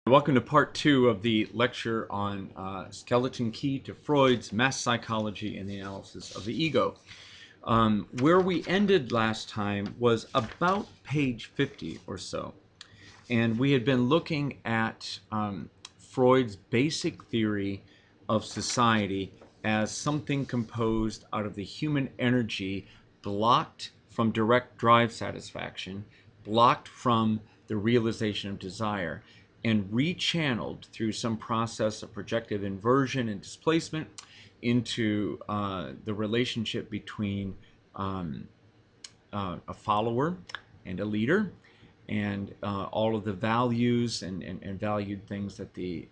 Welcome to part 2 of the lecture on Skeleton Key to Freud's Mass Psychology and the Analysis of the Ego. Where we ended last time was about page 50 or so. And we had been looking at Freud's basic theory of society as something composed out of the human energy blocked from direct drive satisfaction, blocked from the realization of desire, and rechanneled through some process of projective inversion and displacement into the relationship between a follower and a leader, and all of the values and valued things that the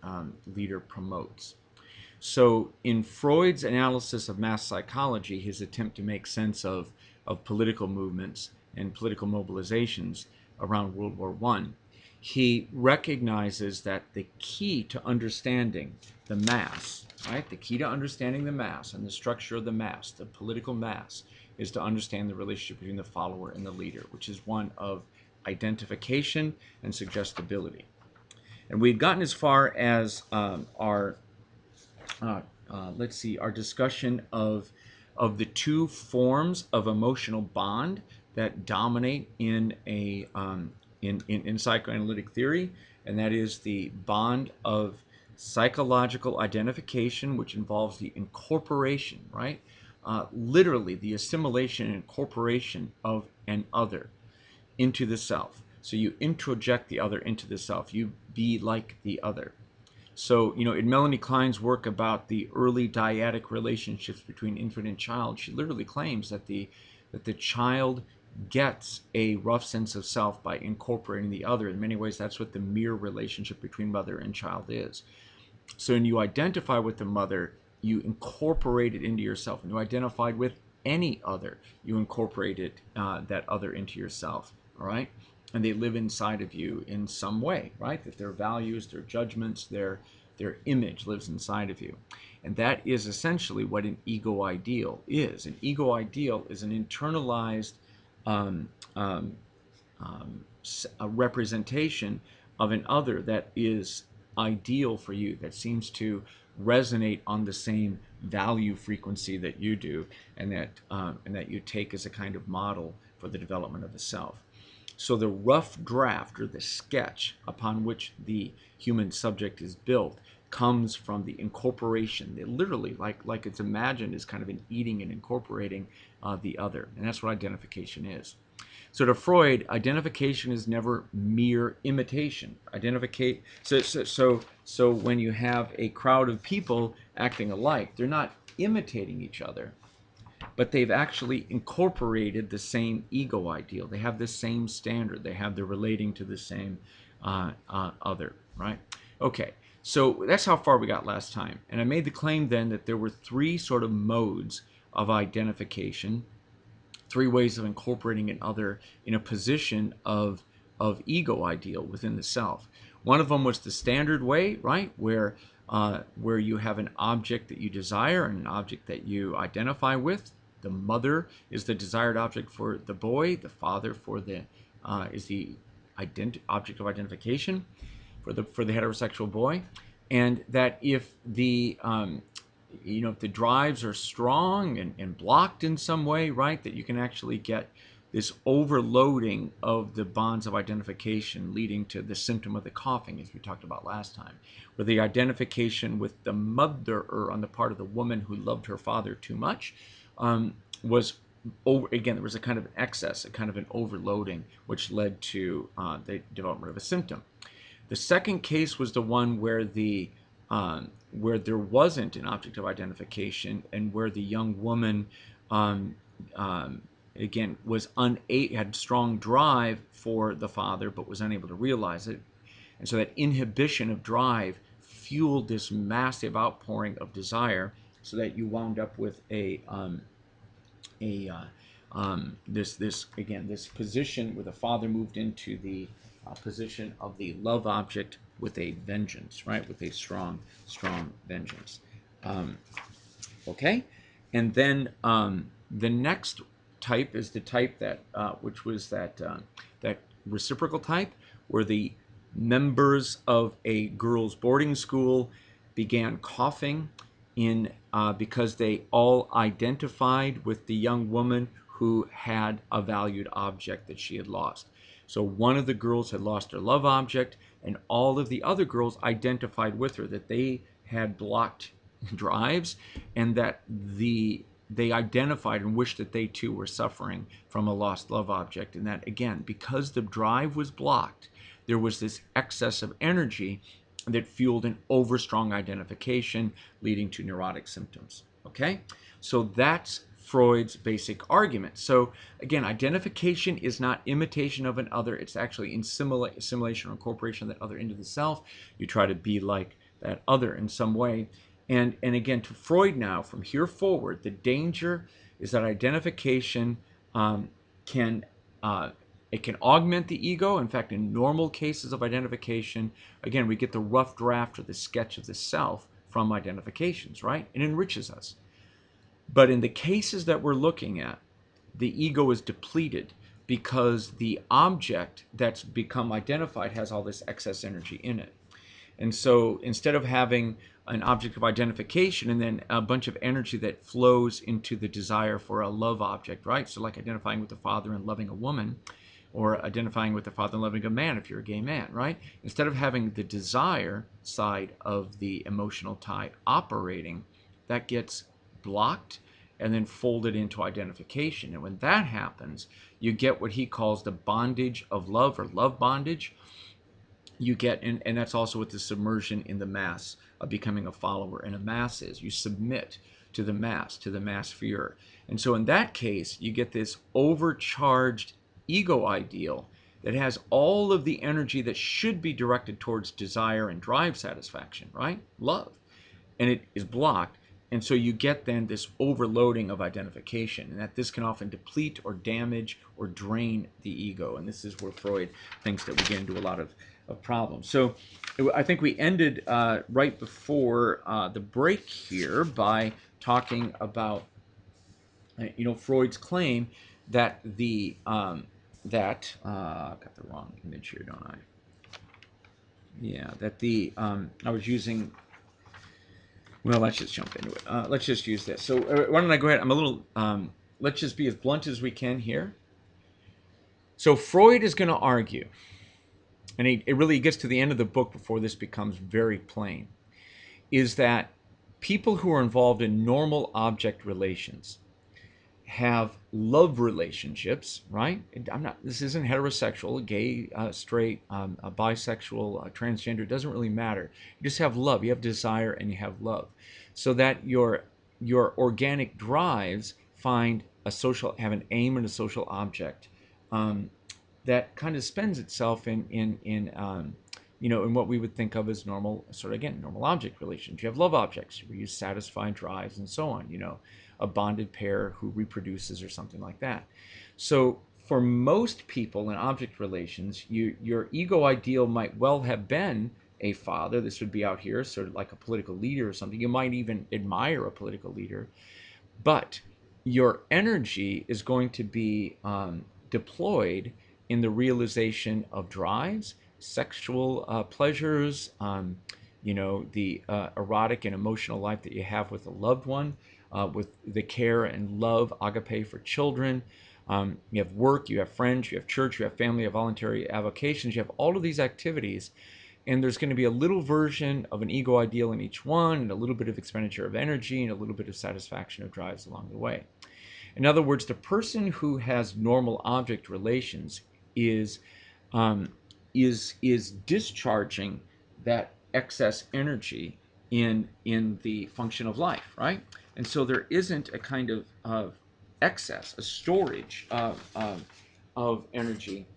leader promotes. So in Freud's analysis of mass psychology, his attempt to make sense of political movements and political mobilizations around World War I, he recognizes that the key to understanding the mass, right? The key to understanding the mass and the structure of the mass, the political mass, is to understand the relationship between the follower and the leader, which is one of identification and suggestibility. And we've gotten as far as our discussion of the two forms of emotional bond that dominate in a in psychoanalytic theory, and that is the bond of psychological identification, which involves the incorporation, right? Literally, the assimilation and incorporation of an other into the self. So you introject the other into the self. You be like the other. So, in Melanie Klein's work about the early dyadic relationships between infant and child, she literally claims that the child gets a rough sense of self by incorporating the other. In many ways, that's what the mirror relationship between mother and child is. So when you identify with the mother, you incorporate it into yourself. When you identified with any other, you incorporate that other into yourself, all right? And they live inside of you in some way, right? That their values, their judgments, their image lives inside of you. And that is essentially what an ego ideal is. An ego ideal is an internalized a representation of an other that is ideal for you, that seems to resonate on the same value frequency that you do, and that you take as a kind of model for the development of the self. So the rough draft, or the sketch upon which the human subject is built, comes from the incorporation. It literally, like it's imagined, is kind of an eating and incorporating the other, and that's what identification is. So to Freud, identification is never mere imitation. So when you have a crowd of people acting alike, they're not imitating each other, but they've actually incorporated the same ego ideal. They have the same standard. They have the relating to the same other, right? Okay, so that's how far we got last time. And I made the claim then that there were three sort of modes of identification, three ways of incorporating an other in a position of ego ideal within the self. One of them was the standard way, right, where you have an object that you desire and an object that you identify with. The mother is the desired object for the boy. The father is the object of identification for the heterosexual boy, and that if the if the drives are strong and blocked in some way, right, that you can actually get this overloading of the bonds of identification, leading to the symptom of the coughing, as we talked about last time, where the identification with the mother, or on the part of the woman who loved her father too much, was over. Again, there was a kind of excess, a kind of an overloading, which led to the development of a symptom. The second case was the one where where there wasn't an object of identification, and where the young woman again had strong drive for the father, but was unable to realize it, and so that inhibition of drive fueled this massive outpouring of desire, so that you wound up with this position where the father moved into the position of the love object with a vengeance, right? With a strong vengeance. Okay, and then the next type is the type that which was that reciprocal type, where the Members of a girls' boarding school began coughing because they all identified with the young woman who had a valued object that she had lost. So one of the girls had lost her love object, and all of the other girls identified with her, that they had blocked drives, and that they identified and wished that they too were suffering from a lost love object. And that, again, because the drive was blocked, there was this excess of energy that fueled an overstrong identification, leading to neurotic symptoms. Okay? So that's Freud's basic argument. So again, identification is not imitation of an other. It's actually assimilation or incorporation of that other into the self. You try to be like that other in some way. And again, to Freud now, from here forward, the danger is that identification can augment the ego. In fact, in normal cases of identification, again, we get the rough draft or the sketch of the self from identifications, right? It enriches us. But in the cases that we're looking at, the ego is depleted because the object that's become identified has all this excess energy in it. And so instead of having an object of identification and then a bunch of energy that flows into the desire for a love object, right? So like identifying with the father and loving a woman, or identifying with the father and loving a man if you're a gay man, right? Instead of having the desire side of the emotional tie operating, that gets blocked and then folded into identification. And when that happens, you get what he calls the bondage of love, or love bondage. You get, and that's also what the submersion in the mass of becoming a follower in a mass is. You submit to the mass fear. And so in that case, you get this overcharged ego ideal that has all of the energy that should be directed towards desire and drive satisfaction, right? Love. And it is blocked. And so you get then this overloading of identification, and that this can often deplete or damage or drain the ego. And this is where Freud thinks that we get into a lot of problems. So I think we ended right before the break here by talking about Freud's claim that the I've got the wrong image here, don't I? Yeah, that I was using. Well, let's just jump into it. Let's just use this. So why don't I go ahead? I'm a little. Let's just be as blunt as we can here. So Freud is going to argue, and it really gets to the end of the book before this becomes very plain, is that people who are involved in normal object relations have love relationships, right? This isn't heterosexual, gay, straight, bisexual, transgender. It doesn't really matter. You just have love. You have desire and you have love. So that your organic drives have an aim and a social object that kind of spends itself in what we would think of as normal, normal object relations. You have love objects where you satisfy drives and so on, a bonded pair who reproduces or something like that. So for most people in object relations, your ego ideal might well have been a father. This would be out here, sort of like a political leader or something. You might even admire a political leader, but your energy is going to be deployed in the realization of drives, sexual pleasures, the erotic and emotional life that you have with a loved one, with the care and love, agape, for children. You have work, you have friends, you have church, you have family, you have voluntary avocations. You have all of these activities, and there's going to be a little version of an ego ideal in each one, and a little bit of expenditure of energy, and a little bit of satisfaction of drives along the way. In other words, the person who has normal object relations is discharging that excess energy in the function of life, right? And so there isn't a kind of excess, a storage of energy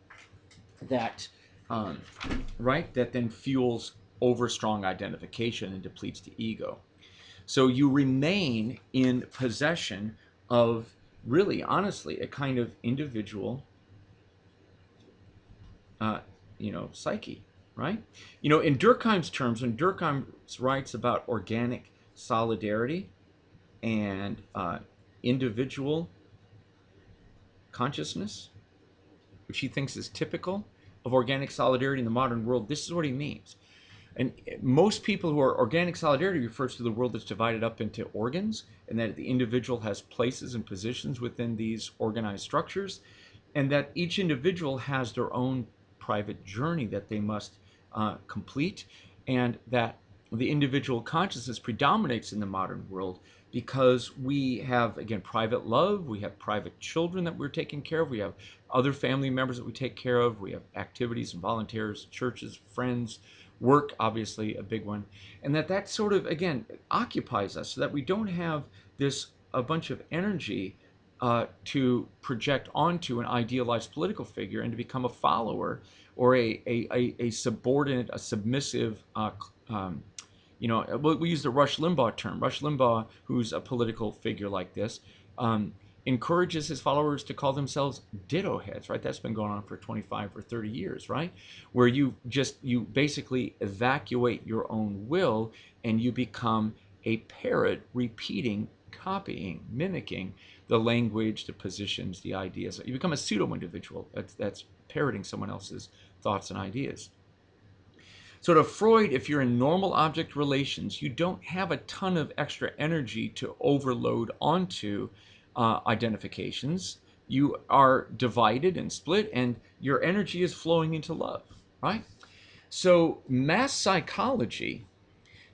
that that then fuels overstrong identification and depletes the ego. So you remain in possession of, really, honestly, a kind of individual psyche, right? In Durkheim's terms, when Durkheim writes about organic solidarity and individual consciousness, which he thinks is typical of organic solidarity in the modern world, this is what he means. And most people who are organic solidarity refers to the world that's divided up into organs, and that the individual has places and positions within these organized structures, and that each individual has their own private journey that they must complete, and that the individual consciousness predominates in the modern world because we have, again, private love, we have private children that we're taking care of, we have other family members that we take care of, we have activities and volunteers, churches, friends, work, obviously a big one, and that sort of, again, occupies us so that we don't have this a bunch of energy to project onto an idealized political figure and to become a follower or a subordinate, a submissive, we use the Rush Limbaugh term. Rush Limbaugh, who's a political figure like this, encourages his followers to call themselves ditto heads, right? That's been going on for 25 or 30 years, right? Where you basically evacuate your own will and you become a parrot repeating, copying, mimicking the language, the positions, the ideas. You become a pseudo-individual that's parroting someone else's thoughts and ideas. So to Freud, if you're in normal object relations, you don't have a ton of extra energy to overload onto identifications. You are divided and split, and your energy is flowing into love, right? So mass psychology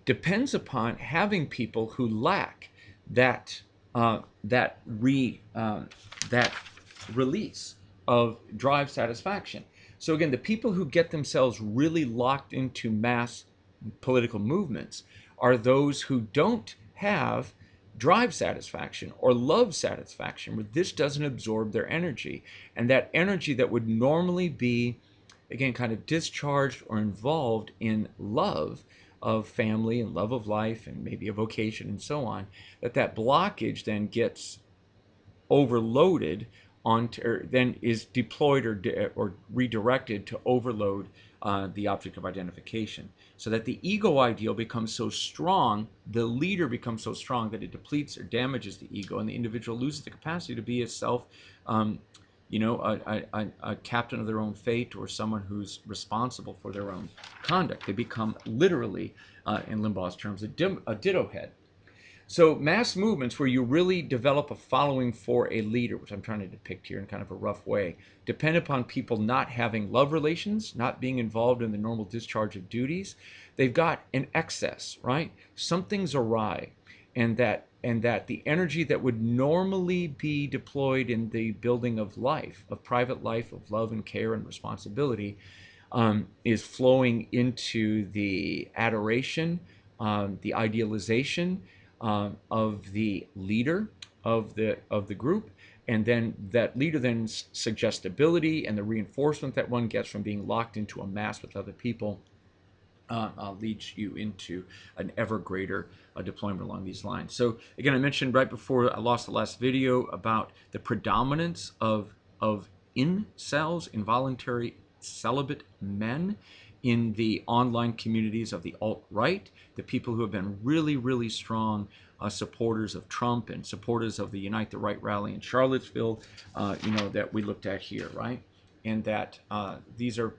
depends upon having people who lack that that release of drive satisfaction. So again, the people who get themselves really locked into mass political movements are those who don't have drive satisfaction or love satisfaction, where this doesn't absorb their energy. And that energy that would normally be, again, kind of discharged or involved in love of family and love of life and maybe a vocation and so on, that blockage then gets overloaded onto, or then is deployed or redirected to overload the object of identification, so that the ego ideal becomes so strong, the leader becomes so strong that it depletes or damages the ego, and the individual loses the capacity to be a self, a captain of their own fate or someone who's responsible for their own conduct. They become literally, in Limbaugh's terms, a ditto head. So mass movements where you really develop a following for a leader, which I'm trying to depict here in kind of a rough way, depend upon people not having love relations, not being involved in the normal discharge of duties. They've got an excess, right? Something's awry, and that the energy that would normally be deployed in the building of life, of private life, of love and care and responsibility, is flowing into the adoration, the idealization, of the leader of the group, and then that leader then suggestibility and the reinforcement that one gets from being locked into a mass with other people leads you into an ever greater deployment along these lines. So again, I mentioned right before I lost the last video about the predominance of incels, involuntary celibate men, in the online communities of the alt-right, the people who have been really, really strong supporters of Trump and supporters of the Unite the Right rally in Charlottesville, that we looked at here, right? And that these are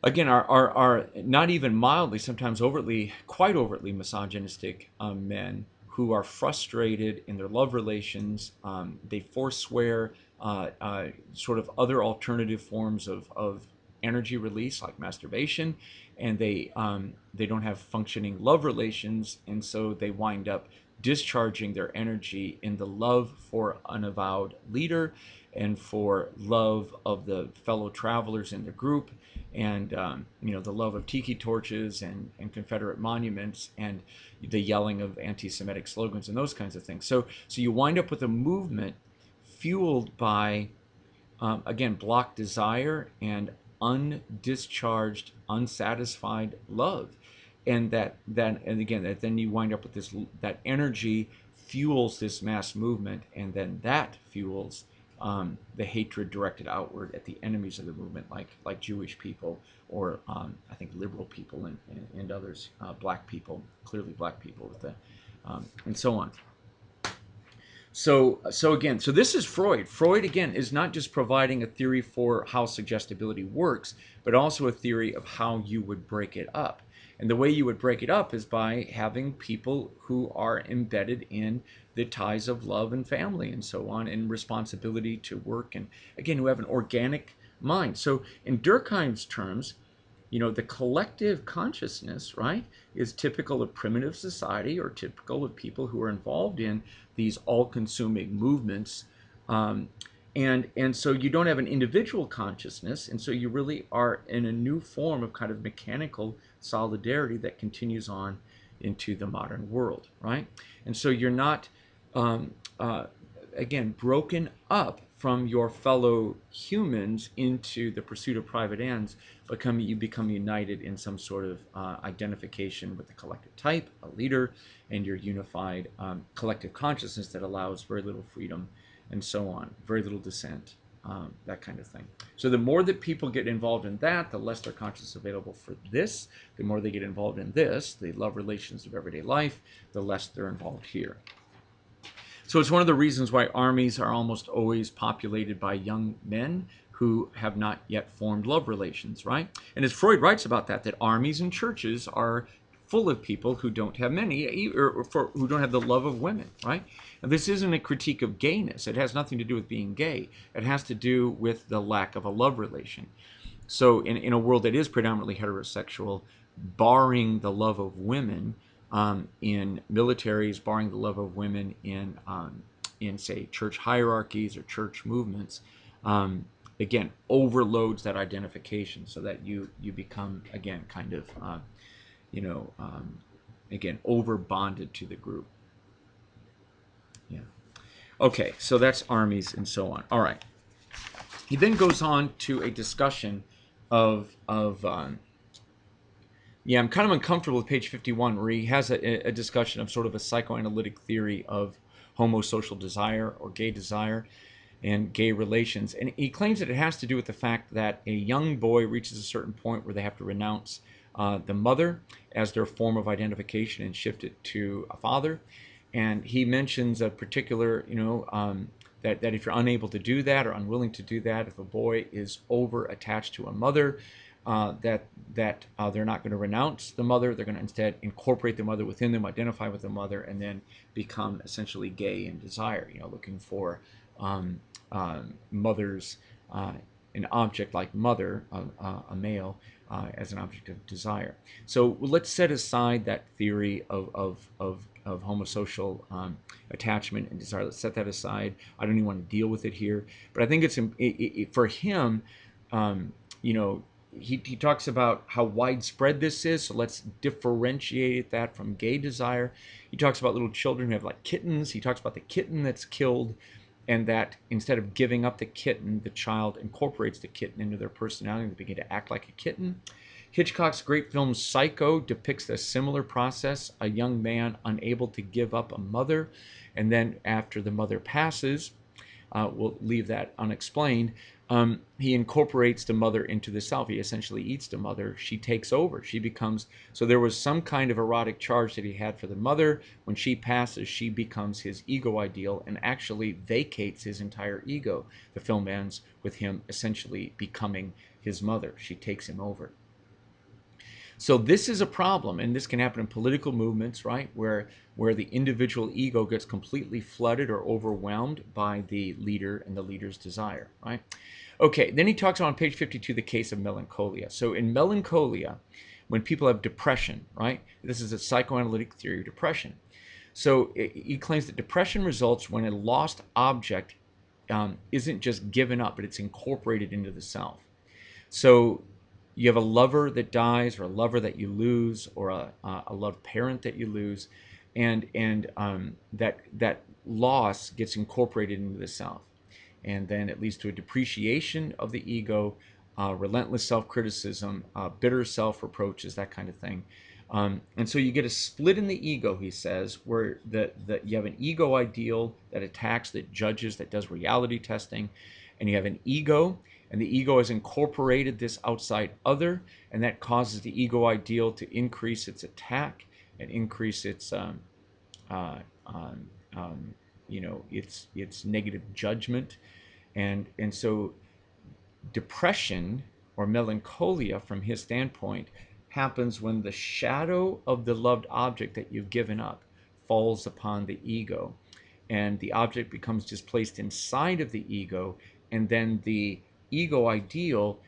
again, are not even mildly, sometimes overtly, quite overtly misogynistic men who are frustrated in their love relations. They forswear sort of other alternative forms of energy release like masturbation, and they don't have functioning love relations, and so they wind up discharging their energy in the love for an avowed leader and for love of the fellow travelers in the group, and the love of tiki torches and Confederate monuments and the yelling of anti-Semitic slogans and those kinds of things. So you wind up with a movement fueled by again, blocked desire and undischarged, unsatisfied love, and then you wind up with this, that energy fuels this mass movement, and then that fuels the hatred directed outward at the enemies of the movement, like Jewish people, or I think liberal people and others, black people, clearly black people with the and so on. So this is Freud. Freud, again, is not just providing a theory for how suggestibility works, but also a theory of how you would break it up. And the way you would break it up is by having people who are embedded in the ties of love and family and so on, and responsibility to work, and again, who have an organic mind. So in Durkheim's terms, the collective consciousness, right, is typical of primitive society, or typical of people who are involved in these all-consuming movements. And so you don't have an individual consciousness, and so you really are in a new form of kind of mechanical solidarity that continues on into the modern world, right? And so you're not, again, broken up from your fellow humans into the pursuit of private ends, you become united in some sort of identification with the collective type, a leader, and your unified collective consciousness that allows very little freedom and so on, very little dissent, that kind of thing. So the more that people get involved in that, the less their consciousness available for this. The more they get involved in this, the love relations of everyday life, the less they're involved here. So it's one of the reasons why armies are almost always populated by young men who have not yet formed love relations, right? And as Freud writes about that armies and churches are full of people who don't have who don't have the love of women, right? And this isn't a critique of gayness. It has nothing to do with being gay. It has to do with the lack of a love relation. So in a world that is predominantly heterosexual, barring the love of women, in militaries, barring the love of women in say church hierarchies or church movements, again overloads that identification, so that you become again kind of again over bonded to the group. Yeah. Okay, so that's armies and so on. All right. He then goes on to a discussion of I'm kind of uncomfortable with page 51, where he has a discussion of sort of a psychoanalytic theory of homosocial desire or gay desire and gay relations. And he claims that it has to do with the fact that a young boy reaches a certain point where they have to renounce the mother as their form of identification and shift it to a father. And he mentions a particular, that if you're unable to do that or unwilling to do that, if a boy is over attached to a mother, that they're not going to renounce the mother. They're going to instead incorporate the mother within them, identify with the mother, and then become essentially gay in desire. Looking for mothers, an object like mother, a male, as an object of desire. So let's set aside that theory of homosocial attachment and desire. Let's set that aside. I don't even want to deal with it here. But I think it's for him, he talks about how widespread this is, so let's differentiate that from gay desire. He talks about little children who have like kittens. He talks about the kitten that's killed, and that instead of giving up the kitten, the child incorporates the kitten into their personality and they begin to act like a kitten. Hitchcock's great film Psycho depicts a similar process, a young man unable to give up a mother, and then after the mother passes, we'll leave that unexplained, he incorporates the mother into the self. He essentially eats the mother. She takes over. She becomes, so there was some kind of erotic charge that he had for the mother. When she passes, she becomes his ego ideal and actually vacates his entire ego. The film ends with him essentially becoming his mother. She takes him over. So this is a problem, and this can happen in political movements, right, where the individual ego gets completely flooded or overwhelmed by the leader and the leader's desire, right? Okay, then he talks on page 52 the case of melancholia. So in melancholia, when people have depression, right, this is a psychoanalytic theory of depression. So he claims that depression results when a lost object isn't just given up, but it's incorporated into the self. So you have a lover that dies, or a lover that you lose, or a loved parent that you lose, and that loss gets incorporated into the self, and then it leads to a depreciation of the ego, relentless self-criticism, bitter self-reproaches, that kind of thing, and so you get a split in the ego. He says where you have an ego ideal that attacks, that judges, that does reality testing, and you have an ego. And the ego has incorporated this outside other, and that causes the ego ideal to increase its attack and increase its it's negative judgment, and so depression or melancholia, from his standpoint, happens when the shadow of the loved object that you've given up falls upon the ego, and the object becomes displaced inside of the ego, and then the ego ideal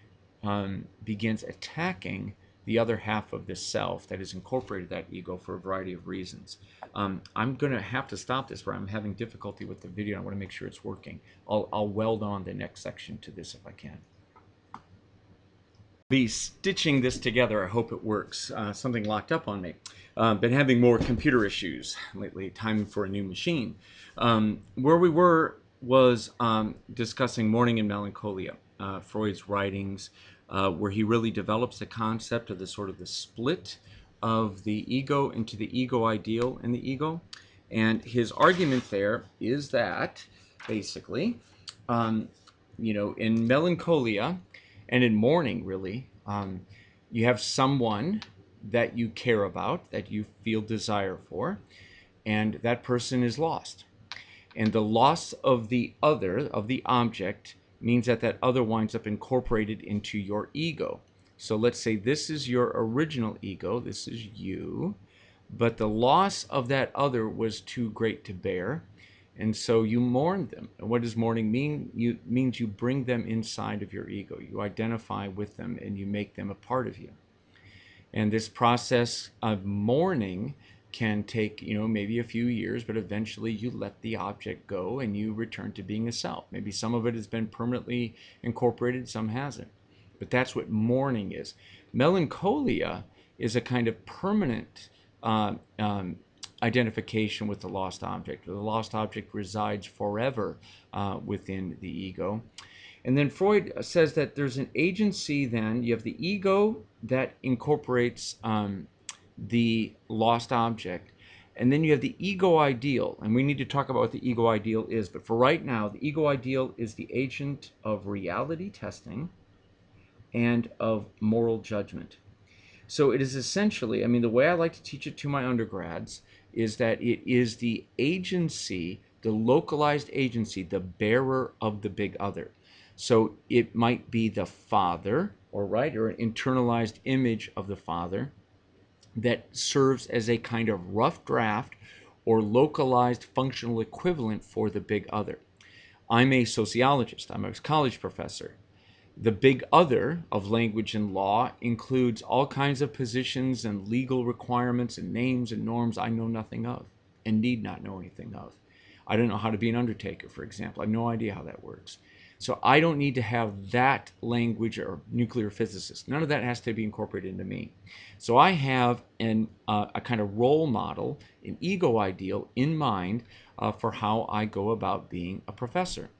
begins attacking the other half of the self that has incorporated that ego for a variety of reasons. I'm going to have to stop this, where I'm having difficulty with the video. I want to make sure it's working. I'll weld on the next section to this if I can. Be stitching this together. I hope it works. Something locked up on me. Been having more computer issues lately. Time for a new machine. Where we were was discussing Mourning and Melancholia, Freud's writings, where he really develops the concept of the sort of the split of the ego into the ego ideal and the ego. And his argument there is that basically, in Melancholia and in mourning, really, you have someone that you care about, that you feel desire for, and that person is lost. And the loss of the other, of the object, means that that other winds up incorporated into your ego. So let's say this is your original ego, this is you, but the loss of that other was too great to bear, and so you mourn them. And what does mourning mean? It means you bring them inside of your ego. You identify with them and you make them a part of you. And this process of mourning can take, maybe a few years, but eventually you let the object go and you return to being a self. Maybe some of it has been permanently incorporated, some hasn't. But that's what mourning is. Melancholia is a kind of permanent identification with the lost object. The lost object resides forever within the ego. And then Freud says that there's an agency then. You have the ego that incorporates the lost object. And then you have the ego ideal. And we need to talk about what the ego ideal is. But for right now, the ego ideal is the agent of reality testing and of moral judgment. So it is essentially, the way I like to teach it to my undergrads is that it is the agency, the localized agency, the bearer of the big other. So it might be the father, or an internalized image of the father that serves as a kind of rough draft or localized functional equivalent for the big other. I'm a sociologist. I'm a college professor. The big other of language and law includes all kinds of positions and legal requirements and names and norms I know nothing of and need not know anything of. I don't know how to be an undertaker, for example. I have no idea how that works. So I don't need to have that language or nuclear physicist. None of that has to be incorporated into me. So I have a kind of role model, an ego ideal in mind for how I go about being a professor.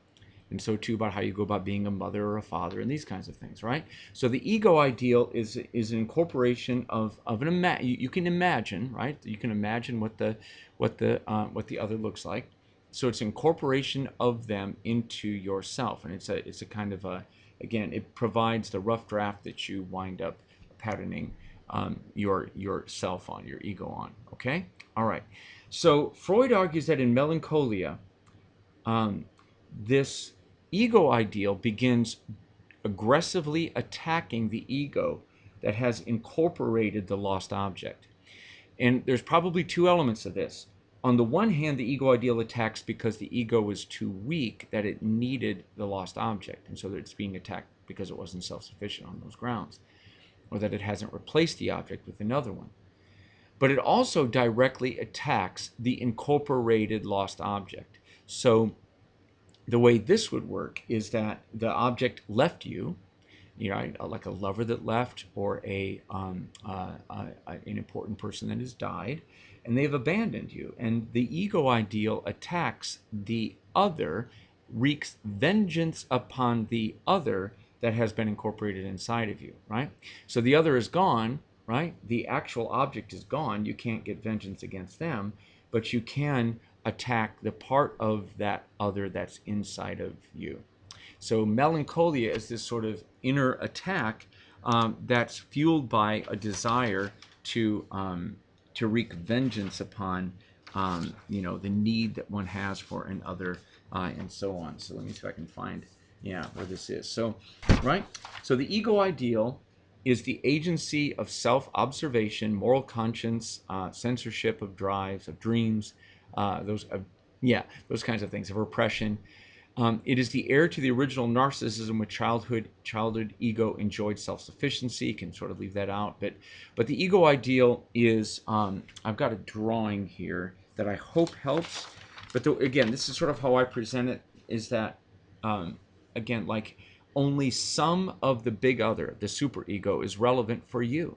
And so too about how you go about being a mother or a father and these kinds of things, right? So the ego ideal is an incorporation of an you can imagine, right? You can imagine what the other looks like. So it's incorporation of them into yourself, and it's a kind of again, it provides the rough draft that you wind up patterning yourself on, your ego on. Okay, all right. So Freud argues that in Melancholia, this ego ideal begins aggressively attacking the ego that has incorporated the lost object. And there's probably two elements of this. On the one hand, the ego ideal attacks because the ego was too weak, that it needed the lost object, and so that it's being attacked because it wasn't self-sufficient on those grounds, or that it hasn't replaced the object with another one. But it also directly attacks the incorporated lost object. So the way this would work is that the object left you, like a lover that left, or an important person that has died, and they've abandoned you. And the ego ideal attacks the other, wreaks vengeance upon the other that has been incorporated inside of you, right? So the other is gone, right? The actual object is gone. You can't get vengeance against them, but you can attack the part of that other that's inside of you. So melancholia is this sort of inner attack that's fueled by a desire to wreak vengeance upon the need that one has for another, and so on. So let me see if I can find, where this is. So, right? So the ego ideal is the agency of self-observation, moral conscience, censorship of drives, of dreams, those kinds of things, of repression. It is the heir to the original narcissism with childhood ego enjoyed self-sufficiency. You can sort of leave that out, but the ego ideal is, I've got a drawing here that I hope helps. But again, this is sort of how I present it, is that, again, like only some of the big other, the superego, is relevant for you,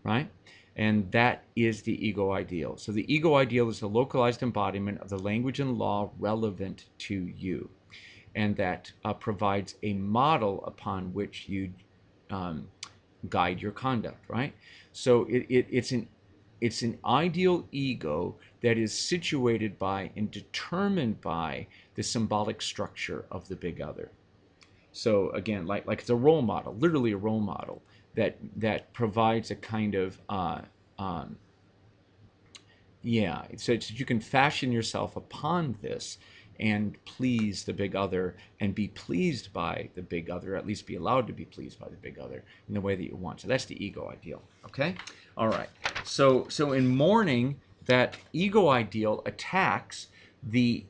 right? And that is the ego ideal. So the ego ideal is the localized embodiment of the language and law relevant to you, and that provides a model upon which you guide your conduct, right? So it's an ideal ego that is situated by and determined by the symbolic structure of the big other. So again, like it's a role model, literally a role model that provides a kind of so you can fashion yourself upon this and please the big other and be pleased by the big other, at least be allowed to be pleased by the big other in the way that you want. So that's the ego ideal. Okay? All right. So in mourning, that ego ideal attacks the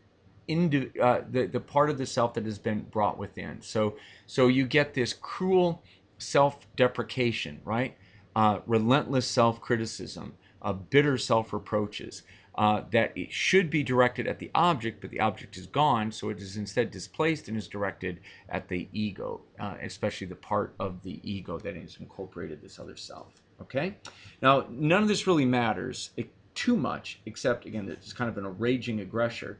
part of the self that has been brought within. So you get this cruel self-deprecation, right? Relentless self-criticism, bitter self-reproaches, that it should be directed at the object, but the object is gone, so it is instead displaced and is directed at the ego, especially the part of the ego that has incorporated this other self. Okay? Now, none of this really matters too much, except, again, that it's kind of a raging aggressor,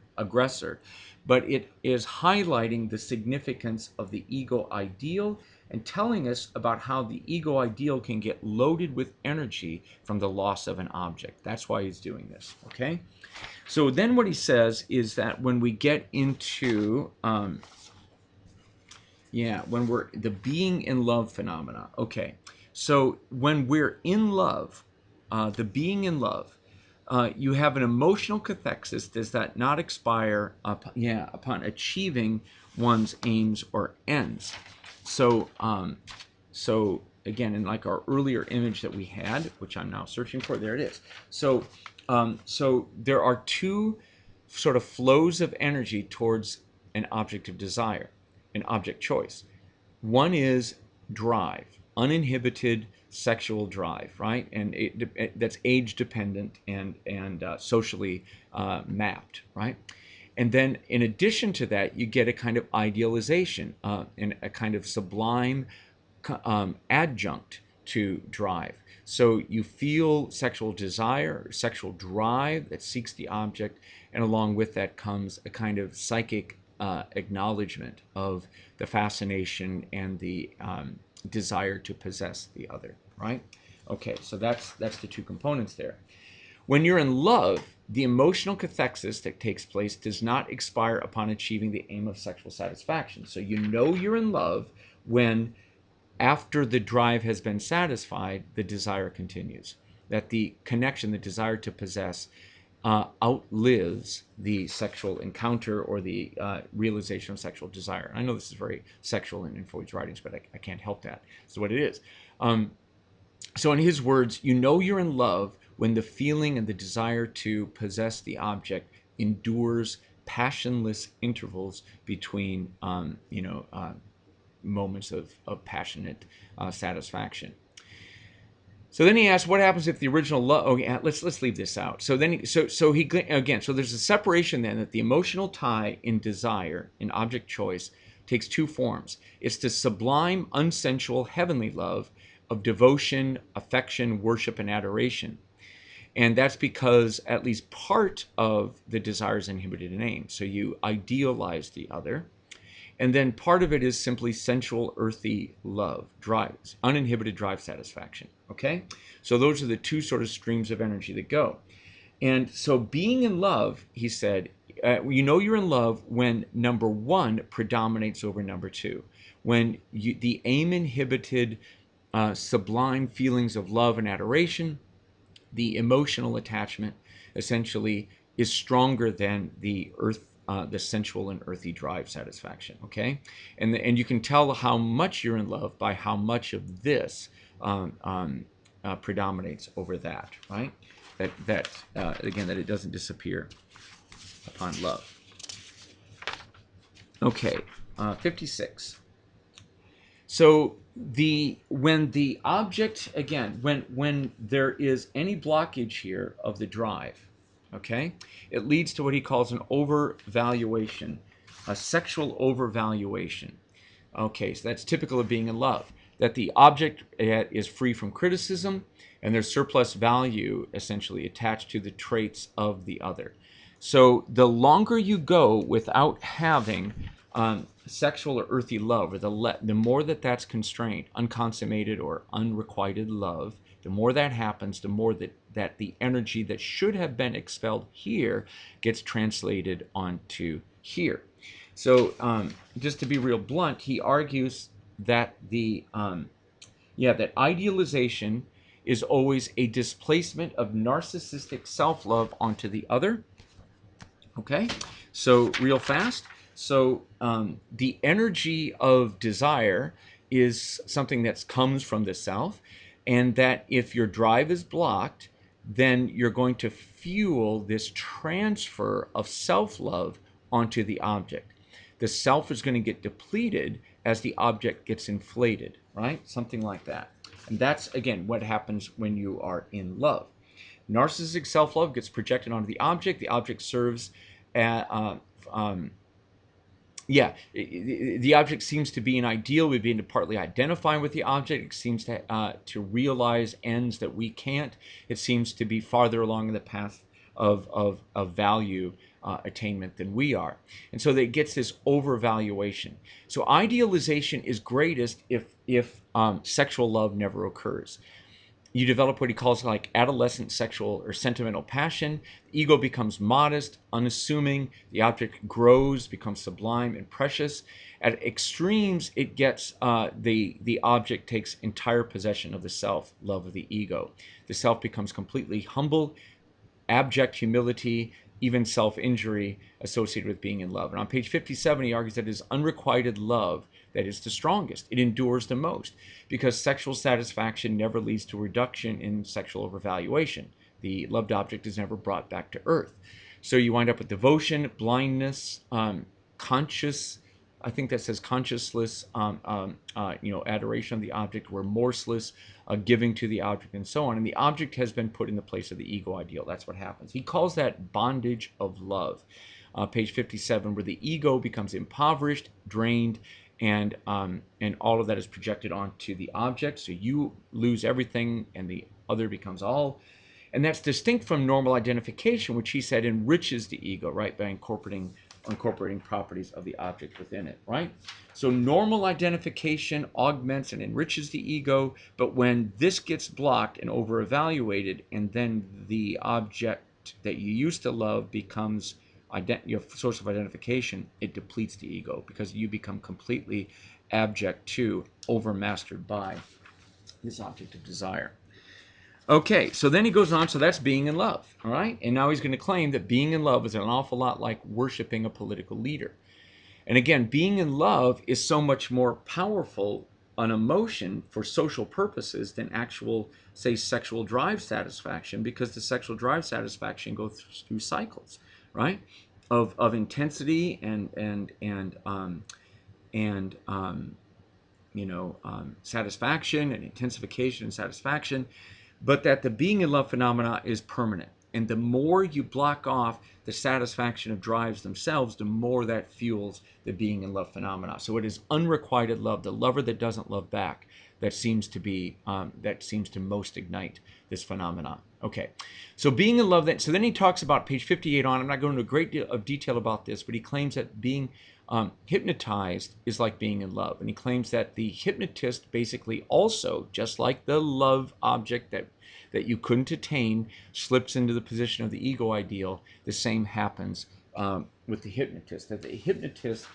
but it is highlighting the significance of the ego ideal and telling us about how the ego ideal can get loaded with energy from the loss of an object. That's why he's doing this, okay? So then what he says is that when we get into, when we're the being in love phenomena, okay. So when we're in love, the being in love, you have an emotional cathexis. Does that not expire upon achieving one's aims or ends? So, again, in like our earlier image that we had, which I'm now searching for, there it is. So there are two sort of flows of energy towards an object of desire, an object choice. One is drive, uninhibited sexual drive, right? And that's age dependent and socially mapped, right? And then in addition to that, you get a kind of idealization and a kind of sublime adjunct to drive. So you feel sexual desire, sexual drive that seeks the object, and along with that comes a kind of psychic acknowledgement of the fascination and the desire to possess the other, right? Okay, so that's the two components there. When you're in love, the emotional cathexis that takes place does not expire upon achieving the aim of sexual satisfaction. So you know you're in love when, after the drive has been satisfied, the desire continues. That the connection, the desire to possess, outlives the sexual encounter or the realization of sexual desire. I know this is very sexual in Freud's writings, but I can't help that. This is what it is. So in his words, you know you're in love when the feeling and the desire to possess the object endures passionless intervals between, moments of passionate satisfaction. So then he asks, what happens if the original love? Oh, yeah, let's leave this out. So then, so there's a separation then, that the emotional tie in desire, in object choice, takes two forms. It's the sublime, unsensual, heavenly love of devotion, affection, worship, and adoration. And that's because at least part of the desire is inhibited in aim. So you idealize the other. And then part of it is simply sensual, earthy love, drives, uninhibited drive satisfaction. Okay? So those are the two sort of streams of energy that go. And so being in love, he said, you know you're in love when number one predominates over number two. When the aim-inhibited, sublime feelings of love and adoration, the emotional attachment, essentially is stronger than the sensual and earthy drive satisfaction. Okay, and you can tell how much you're in love by how much of this predominates over that. Right? That again, that it doesn't disappear upon love. Okay, 56. So when the object, again, when there is any blockage here of the drive, okay, it leads to what he calls an overvaluation, a sexual overvaluation. Okay, so that's typical of being in love, that the object is free from criticism and there's surplus value essentially attached to the traits of the other. So the longer you go without having sexual or earthy love, or the more that's constrained, unconsummated or unrequited love, the more that happens, the more that the energy that should have been expelled here gets translated onto here. So just to be real blunt, he argues that that idealization is always a displacement of narcissistic self-love onto the other. Okay, so real fast. So the energy of desire is something that comes from the self, and that if your drive is blocked, then you're going to fuel this transfer of self-love onto the object. The self is going to get depleted as the object gets inflated, right? Something like that. And that's, again, what happens when you are in love. Narcissistic self-love gets projected onto the object. The object serves the object seems to be an ideal. We begin to partly identify with the object. It seems to realize ends that we can't. It seems to be farther along the path of value attainment than we are. And so that it gets this overvaluation. So idealization is greatest if sexual love never occurs. You develop what he calls like adolescent sexual or sentimental passion. The ego becomes modest, unassuming. The object grows, becomes sublime and precious. At extremes, it gets the object takes entire possession of the self, love of the ego. The self becomes completely humble, abject humility, even self-injury associated with being in love. And on page 57, he argues that it is unrequited love that is the strongest. It endures the most because sexual satisfaction never leads to a reduction in sexual overvaluation. The loved object is never brought back to earth. So you wind up with devotion, blindness, conscious, I think that says consciousless, adoration of the object, remorseless, giving to the object, and so on. And the object has been put in the place of the ego ideal. That's what happens. He calls that bondage of love. Page 57, where the ego becomes impoverished, drained, and all of that is projected onto the object. So you lose everything, and the other becomes all. And that's distinct from normal identification, which he said enriches the ego, right, by incorporating properties of the object within it, right? So normal identification augments and enriches the ego, but when this gets blocked and over-evaluated, and then the object that you used to love becomes your source of identification, it depletes the ego because you become completely abject to, overmastered by this object of desire. Okay, so then he goes on, so that's being in love, all right? And now he's going to claim that being in love is an awful lot like worshiping a political leader. And again, being in love is so much more powerful an emotion for social purposes than actual, say, sexual drive satisfaction, because the sexual drive satisfaction goes through cycles, right? Of intensity and satisfaction and intensification and satisfaction. But that the being in love phenomena is permanent. And the more you block off the satisfaction of drives themselves, the more that fuels the being in love phenomena. So it is unrequited love, the lover that doesn't love back, that seems to most ignite this phenomenon. Okay, so being in love, so then he talks about page 58 on, I'm not going into a great deal of detail about this, but he claims that being hypnotized is like being in love. And he claims that the hypnotist basically also, just like the love object that you couldn't attain, slips into the position of the ego ideal, the same happens with the hypnotist, that the hypnotist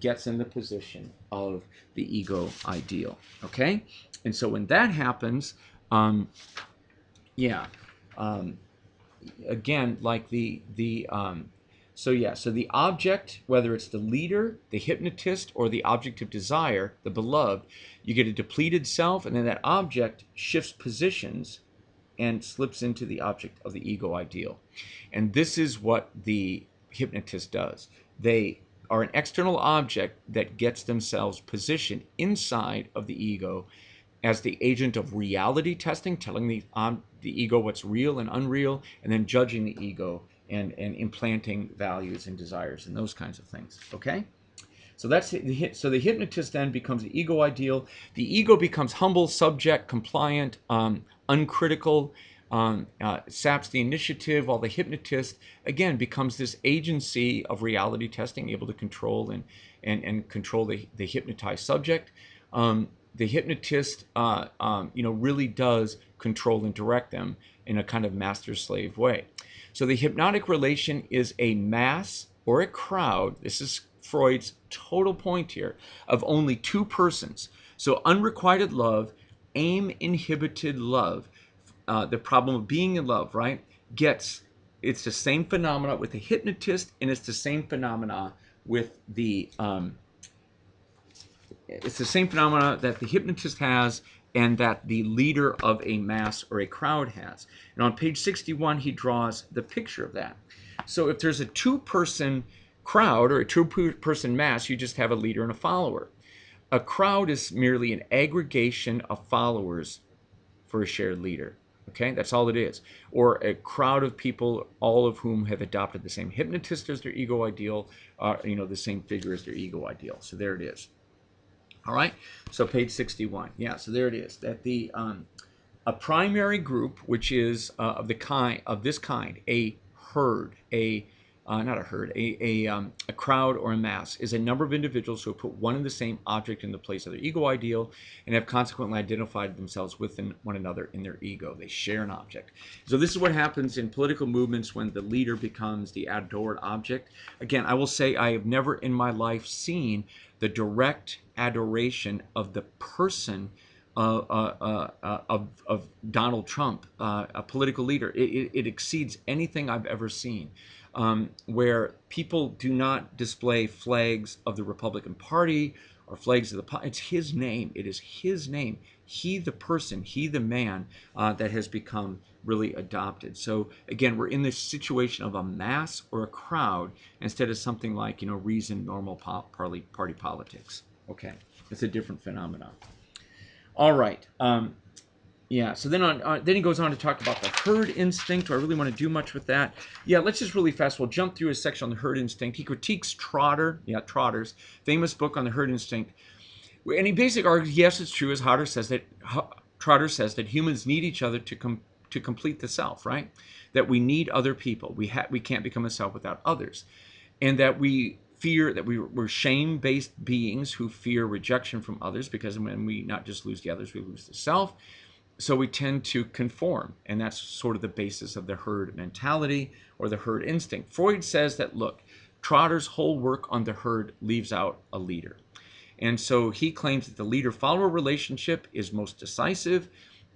gets in the position of the ego ideal. Okay? And so when that happens, again, like so yeah, so the object, whether it's the leader, the hypnotist, or the object of desire, the beloved, you get a depleted self, and then that object shifts positions and slips into the object of the ego ideal. And this is what the hypnotist does. They are an external object that gets themselves positioned inside of the ego as the agent of reality testing, telling the ego what's real and unreal, and then judging the ego and implanting values and desires and those kinds of things. Okay? So that's so the hypnotist then becomes the ego ideal. The ego becomes humble, subject, compliant, uncritical, saps the initiative, while the hypnotist again becomes this agency of reality testing, able to control and control the hypnotized subject. The hypnotist, really does control and direct them in a kind of master-slave way. So the hypnotic relation is a mass or a crowd. This is Freud's total point here, of only two persons. So unrequited love, aim-inhibited love, the problem of being in love, right? It's the same phenomena with the hypnotist, and it's the same phenomena with it's the same phenomena that the hypnotist has and that the leader of a mass or a crowd has. And on page 61, he draws the picture of that. So if there's a two-person crowd or a two-person mass, you just have a leader and a follower. A crowd is merely an aggregation of followers for a shared leader. Okay, that's all it is. Or a crowd of people, all of whom have adopted the same hypnotist as their ego ideal, the same figure as their ego ideal. So there it is. All right, so page 61. Yeah, so there it is. That a primary group, which is of this kind, a herd, not a herd, a crowd or a mass, is a number of individuals who have put one and the same object in the place of their ego ideal and have consequently identified themselves with one another in their ego. They share an object. So this is what happens in political movements when the leader becomes the adored object. Again, I will say I have never in my life seen the direct adoration of the person of Donald Trump, a political leader. It exceeds anything I've ever seen, where people do not display flags of the Republican Party or flags of it's his name. It is his name. He, the person, he, the man, that has become really adopted. So again, we're in this situation of a mass or a crowd instead of something like, reason, normal party politics. Okay, it's a different phenomenon. All right. Yeah, so then he goes on to talk about the herd instinct. Do I really want to do much with that? Yeah, let's just really fast. We'll jump through his section on the herd instinct. He critiques Trotter's famous book on the herd instinct. And he basically argues, yes, it's true, as Trotter says, that humans need each other to complete the self, right? That we need other people. We can't become a self without others. And that we fear that we're shame-based beings who fear rejection from others, because when we not just lose the others, we lose the self. So we tend to conform, and that's sort of the basis of the herd mentality or the herd instinct. Freud says that, look, Trotter's whole work on the herd leaves out a leader. And so he claims that the leader-follower relationship is most decisive.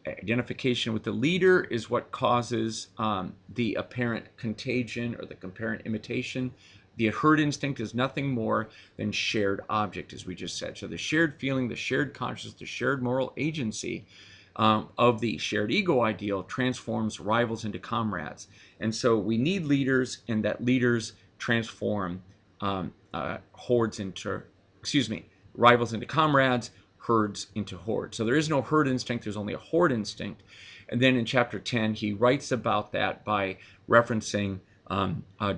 Identification with the leader is what causes the apparent contagion or the apparent imitation. The herd instinct is nothing more than shared object, as we just said. So the shared feeling, the shared consciousness, the shared moral agency of the shared ego ideal transforms rivals into comrades. And so we need leaders, and that leaders transform rivals into comrades, herds into hordes. So there is no herd instinct, there's only a horde instinct. And then in chapter 10, he writes about that by referencing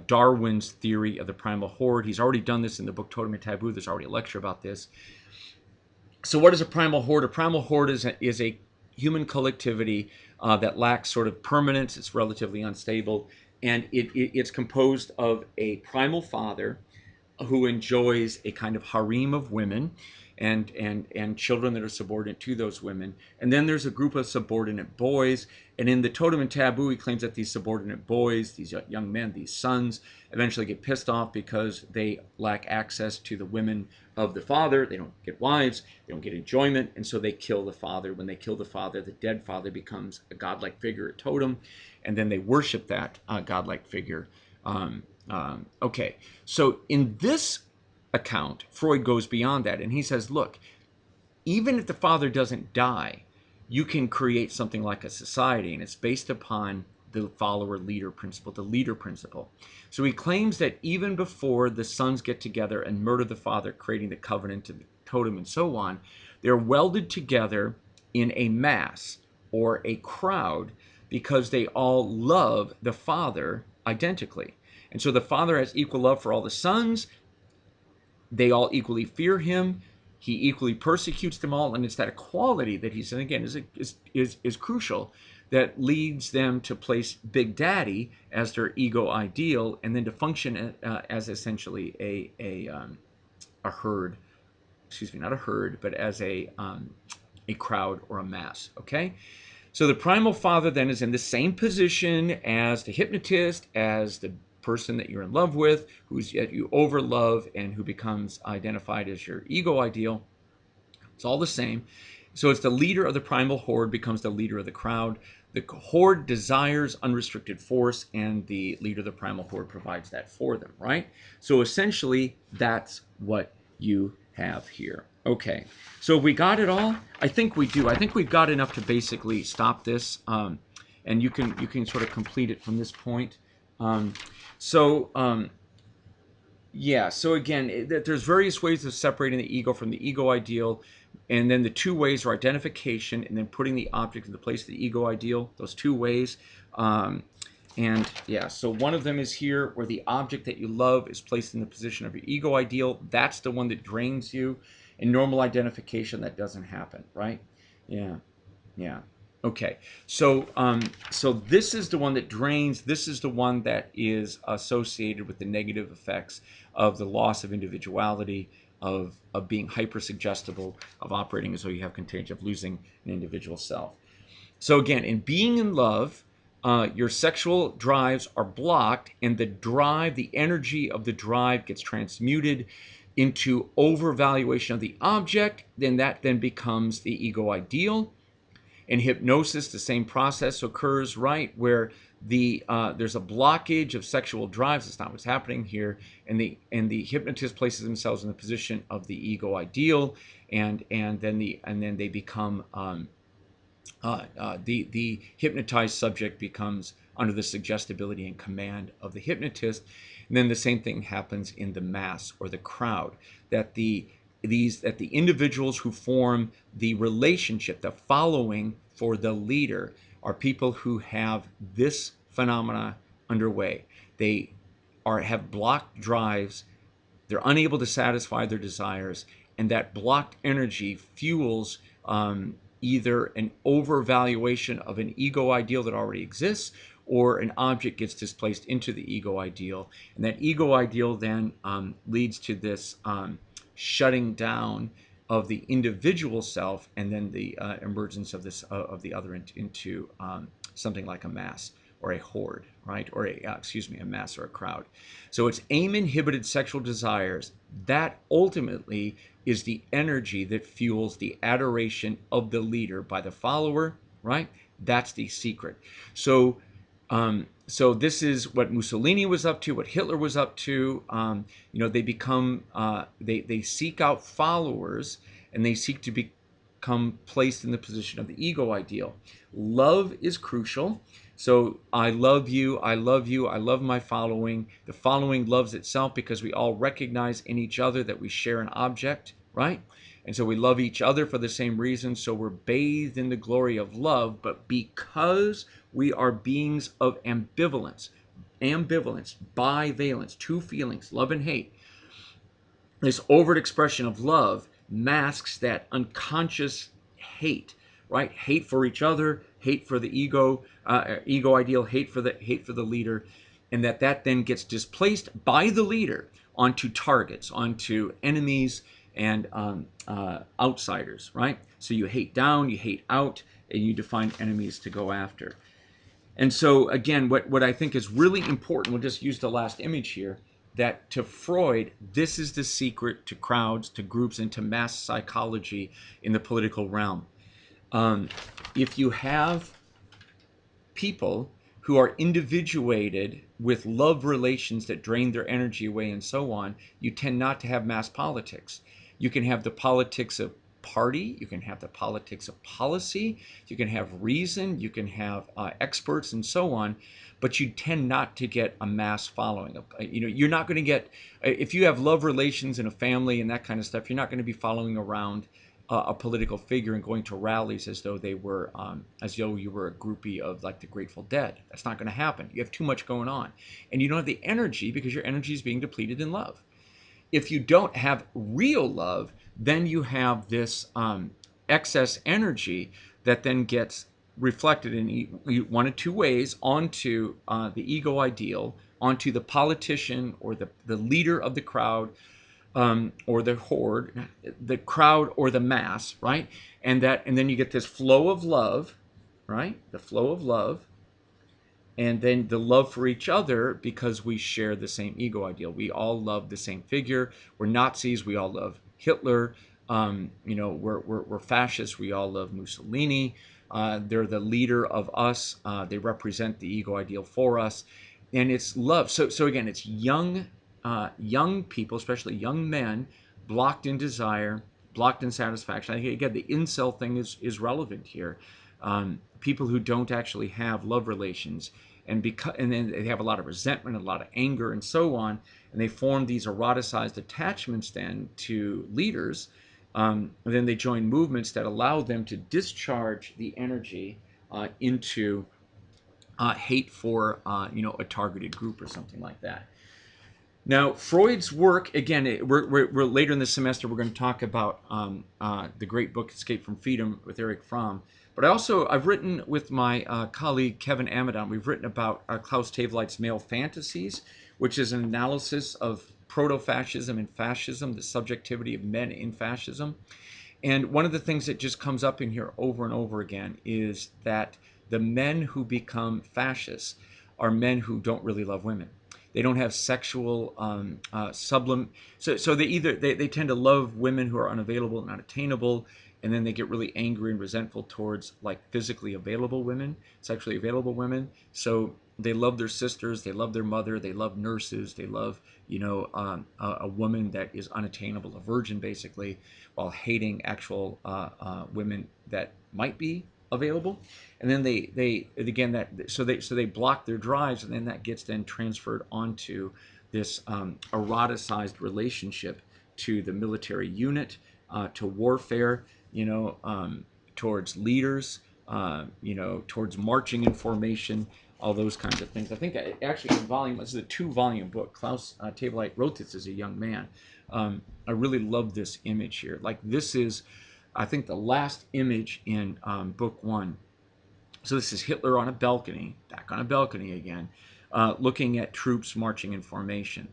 Darwin's theory of the primal horde. He's already done this in the book Totem and Taboo. There's already a lecture about this. So what is a primal horde? A primal horde is a human collectivity that lacks sort of permanence. It's relatively unstable. And it's composed of a primal father who enjoys a kind of harem of women. and children that are subordinate to those women. And then there's a group of subordinate boys. And in the Totem and Taboo, he claims that these subordinate boys, these young men, these sons, eventually get pissed off because they lack access to the women of the father. They don't get wives, they don't get enjoyment, and so they kill the father. When they kill the father, the dead father becomes a godlike figure, a totem, and then they worship that godlike figure. Okay, so in this account, Freud goes beyond that, and he says, look, even if the father doesn't die, you can create something like a society, and it's based upon the follower-leader principle, the leader principle. So he claims that even before the sons get together and murder the father, creating the covenant and the totem and so on, they're welded together in a mass or a crowd because they all love the father identically. And so the father has equal love for all the sons. They all equally fear him. He equally persecutes them all, and it's that equality that he said again is crucial, that leads them to place Big Daddy as their ego ideal, and then to function as essentially a herd. Excuse me, not a herd, but as a crowd or a mass. Okay, so the primal father then is in the same position as the hypnotist, as the person that you're in love with, who's yet you overlove, and who becomes identified as your ego ideal. It's all the same. So it's the leader of the primal horde becomes the leader of the crowd. The horde desires unrestricted force, and the leader of the primal horde provides that for them, right? So essentially, that's what you have here. Okay, so we got it all? I think we do. I think we've got enough to basically stop this, and you can sort of complete it from this point. Yeah, so again, there's various ways of separating the ego from the ego ideal, and then the two ways are identification and then putting the object in the place of the ego ideal, those two ways. And yeah, so one of them is here where the object that you love is placed in the position of your ego ideal. That's the one that drains you. In normal identification, that doesn't happen, right? Yeah, yeah. Okay, so this is the one that drains. This is the one that is associated with the negative effects of the loss of individuality, of being hypersuggestible, of operating as though you have contagion, of losing an individual self. So again, in being in love, your sexual drives are blocked, and the energy of the drive gets transmuted into overvaluation of the object. Then that becomes the ego ideal. In hypnosis, the same process occurs, right, where there's a blockage of sexual drives. That's not what's happening here, and the hypnotist places themselves in the position of the ego ideal, and then they become the hypnotized subject becomes under the suggestibility and command of the hypnotist. And then the same thing happens in the mass or the crowd, that the individuals who form the relationship, the following for the leader, are people who have this phenomena underway. They have blocked drives. They're unable to satisfy their desires, and that blocked energy fuels either an overvaluation of an ego ideal that already exists, or an object gets displaced into the ego ideal, and that ego ideal then leads to this shutting down of the individual self, and then the emergence of the other into something like a mass or a horde, right? Or a mass or a crowd. So it's aim-inhibited sexual desires that ultimately is the energy that fuels the adoration of the leader by the follower, right? That's the secret. So this is what Mussolini was up to, what Hitler was up to. They become, they seek out followers, and they seek to become placed in the position of the ego ideal. Love is crucial. So I love you, I love you, I love my following. The following loves itself because we all recognize in each other that we share an object, right? And so we love each other for the same reason. So we're bathed in the glory of love, but because we are beings of ambivalence, bivalence, two feelings, love and hate, this overt expression of love masks that unconscious hate, right? Hate for each other, hate for the ego ideal, hate for the leader, and that then gets displaced by the leader onto targets, onto enemies, and outsiders, right? So you hate down, you hate out, and you define enemies to go after. And so again, what I think is really important, we'll just use the last image here, that to Freud, this is the secret to crowds, to groups, and to mass psychology in the political realm. If you have people who are individuated with love relations that drain their energy away and so on, you tend not to have mass politics. You can have the politics of party, you can have the politics of policy, you can have reason, you can have experts and so on, but you tend not to get a mass following. You're not going to get, if you have love relations in a family and that kind of stuff, you're not going to be following around a political figure and going to rallies as though they were, as though you were a groupie of like the Grateful Dead. That's not going to happen. You have too much going on, and you don't have the energy because your energy is being depleted in love. If you don't have real love, then you have this excess energy that then gets reflected in one of two ways onto the ego ideal, onto the politician or the leader of the crowd, or the horde, the crowd or the mass, right? And then you get this flow of love, right? The flow of love, and then the love for each other because we share the same ego ideal. We all love the same figure. We're Nazis. We all love Hitler. We're fascists. We all love Mussolini. They're the leader of us. They represent the ego ideal for us, and it's love. So again, it's young people, especially young men, blocked in desire, blocked in satisfaction. I think again the incel thing is relevant here. People who don't actually have love relations, and then they have a lot of resentment, a lot of anger, and so on, and they form these eroticized attachments then to leaders. And then they join movements that allow them to discharge the energy into hate for a targeted group or something like that. Now, Freud's work, again, we're later in the semester, we're going to talk about the great book, Escape from Freedom, with Erich Fromm. But I've written with my colleague, Kevin Amadon, we've written about Klaus Tewelite's Male Fantasies, which is an analysis of proto-fascism and fascism, the subjectivity of men in fascism. And one of the things that just comes up in here over and over again is that the men who become fascists are men who don't really love women. They don't have sexual sublim. So they tend to love women who are unavailable and unattainable, and then they get really angry and resentful towards like physically available women, sexually available women. So they love their sisters, they love their mother, they love nurses, they love a woman that is unattainable, a virgin basically, while hating actual women that might be available. And then they block their drives, and then that gets then transferred onto this eroticized relationship to the military unit, to warfare, towards leaders, towards marching in formation, all those kinds of things. I think actually this is a 2-volume book. Klaus Tewelite wrote this as a young man. I really love this image here. Like this is, I think, the last image in book 1. So this is Hitler on a balcony, back on a balcony again, looking at troops marching in formation.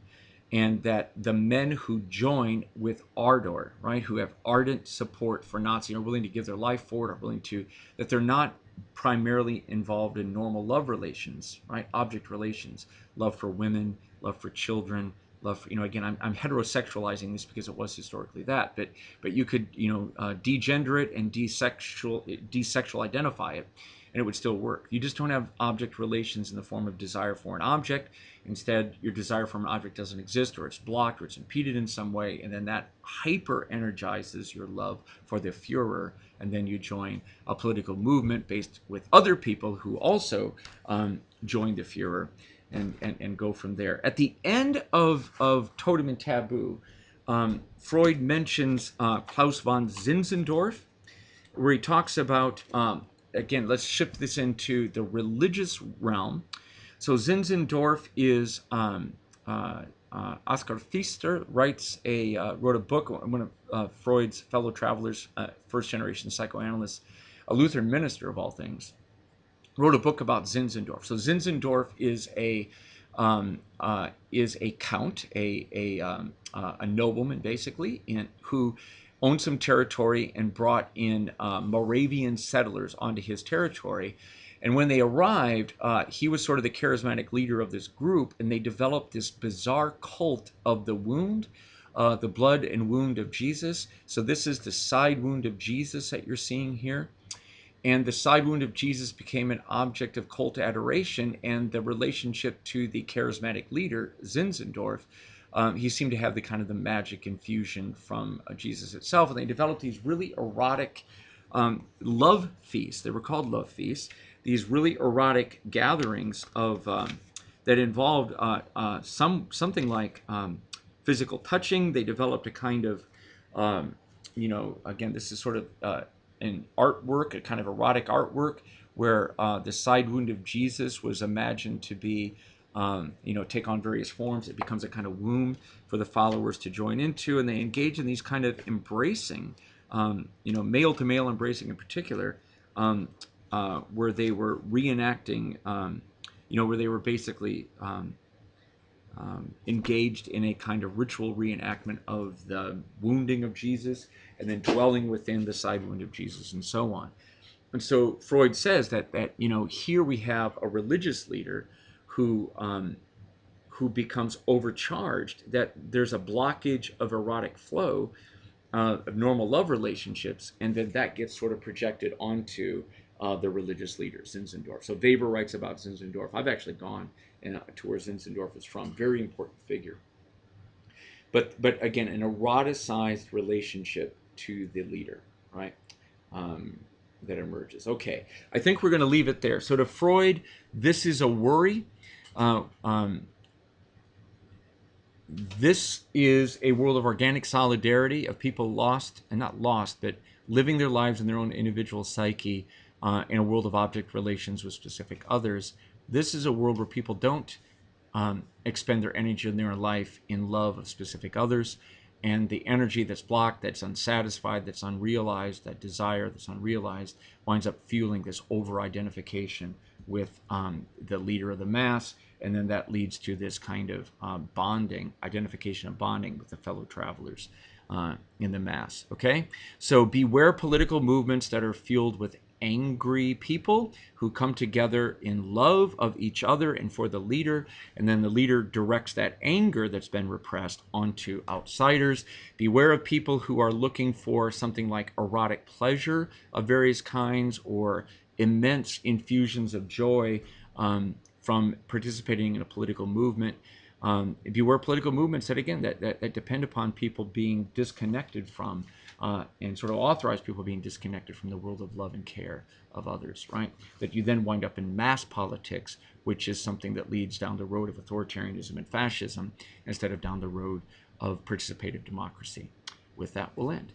And that the men who join with ardor, right, who have ardent support for Nazi, are willing to give their life for it, are willing to, that they're not primarily involved in normal love relations, right, object relations, love for women, love for children, love for, again, I'm heterosexualizing this because it was historically that, but you could, degender it and desexual identify it, and it would still work. You just don't have object relations in the form of desire for an object. Instead, your desire for an object doesn't exist, or it's blocked, or it's impeded in some way, and then that hyper-energizes your love for the Führer, and then you join a political movement based with other people who also join the Führer, and go from there. At the end of Totem and Taboo, Freud mentions Klaus von Zinzendorf, where he talks about, again, let's shift this into the religious realm. So Zinzendorf is Oskar Pfister wrote a book, one of Freud's fellow travelers, first generation psychoanalyst, a Lutheran minister of all things, wrote a book about Zinzendorf. So Zinzendorf is a is a count, a nobleman basically, who owned some territory and brought in Moravian settlers onto his territory. And when they arrived, he was sort of the charismatic leader of this group, and they developed this bizarre cult of the wound, the blood and wound of Jesus. So this is the side wound of Jesus that you're seeing here. And the side wound of Jesus became an object of cult adoration, and the relationship to the charismatic leader, Zinzendorf, he seemed to have the kind of the magic infusion from Jesus itself. And they developed these really erotic love feasts. They were called love feasts. These really erotic gatherings of that involved something like physical touching. They developed a kind of, again, this is sort of an artwork, a kind of erotic artwork, where the side wound of Jesus was imagined to be, take on various forms. It becomes a kind of womb for the followers to join into, and they engage in these kind of embracing, male to male embracing in particular, where they were reenacting, where they were basically engaged in a kind of ritual reenactment of the wounding of Jesus, and then dwelling within the side wound of Jesus, and so on. And so Freud says that here we have a religious leader who becomes overcharged, that there's a blockage of erotic flow, of normal love relationships, and then that gets sort of projected onto the religious leader, Zinzendorf. So Weber writes about Zinzendorf. I've actually gone to where Zinzendorf is from. Very important figure. But again, an eroticized relationship to the leader, right? That emerges. Okay, I think we're going to leave it there. So to Freud, this is a worry. This is a world of organic solidarity, of people lost, and not lost, but living their lives in their own individual psyche, in a world of object relations with specific others. This is a world where people don't expend their energy in their life in love of specific others, and the energy that's blocked, that's unsatisfied, that's unrealized, that desire that's unrealized, winds up fueling this over-identification with the leader of the mass, and then that leads to this kind of bonding, identification of bonding with the fellow travelers in the mass. Okay, so beware political movements that are fueled with angry people who come together in love of each other and for the leader, and then the leader directs that anger that's been repressed onto outsiders. Beware of people who are looking for something like erotic pleasure of various kinds, or immense infusions of joy from participating in a political movement. Beware political movements that, again, that depend upon people being disconnected from, and sort of authorize people being disconnected from the world of love and care of others, right? That you then wind up in mass politics, which is something that leads down the road of authoritarianism and fascism instead of down the road of participative democracy. With that, we'll end.